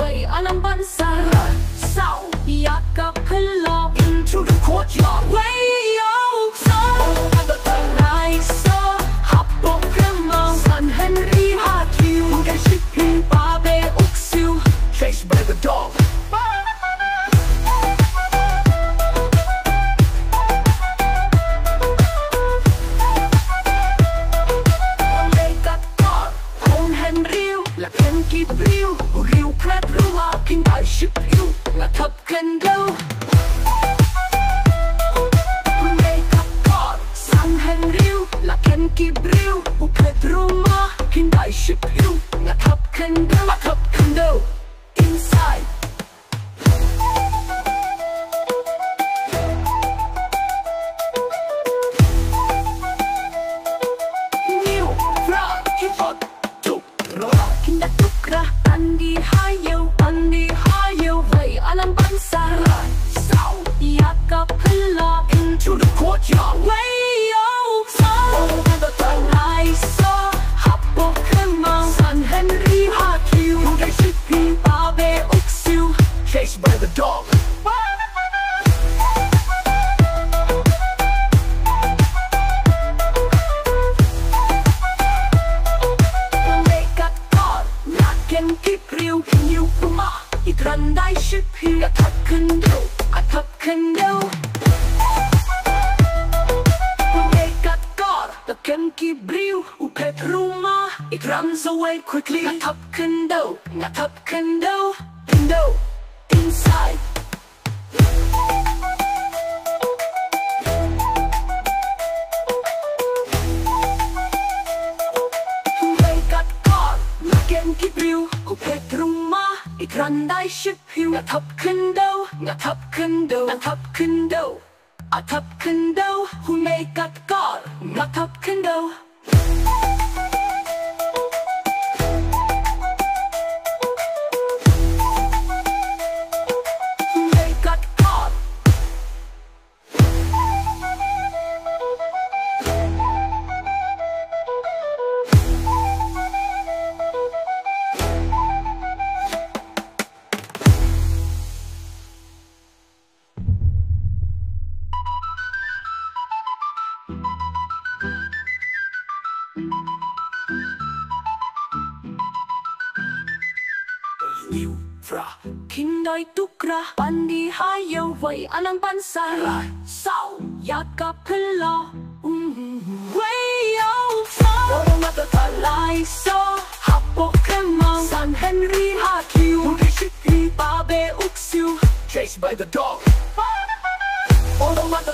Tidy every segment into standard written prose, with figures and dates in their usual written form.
way alam bangsa Sau Yakap hello into the courtyard Way yo so Tanay so Hapok remang San Henry Hatiu Kay shipping Babe Uksiu Chased by the dog Riu khát rua kinh đại ship yêu là thập cân đâu Ngày cặp cọt sang hành riu là khen kịp riu khát rua kinh đại ship yêu là thập cân đâu inside New fra hip hop tục rock kinh đại tục ra Andi hayo way alam bangsa Sau Yakap hello into the courtyard Way yo so Tanay so Hapok remang San Henry Hatiu Kay shipping Babe Uksiu Chased by the dog Nhiều puma Ikran dai ship hiu Atap kendo Megat god The kenki briu Upet rumah It runs away quickly Atap kendo Kendo Inside Megat god The kenki briu Upet rumah Ikran dai ship hiu Atap kendo Who make that god Atap kendo Who make that god New fra Kinday tukra Andi hayo way alang bansa Sau Yakap hello Way yo so Tanay so Hapok remang San Henry Hatiu Kay shipping Babe Uksiu Chased by the dog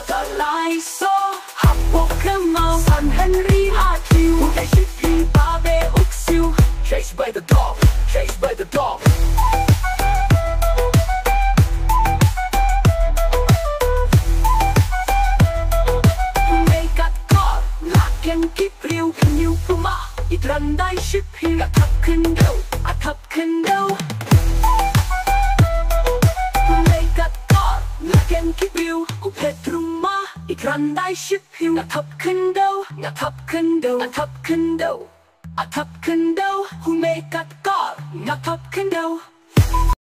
Tanay so Hapok remang San Henry Hatiu Kay shipping Babe Uksiu Chased by the dog Megat god Laken kip riu New puma Ikran dai ship hiu Atap kendo Megat god Laken kip riu Upet rumah Ikran dai ship hiu Atap kendo Who make that god Atap kendo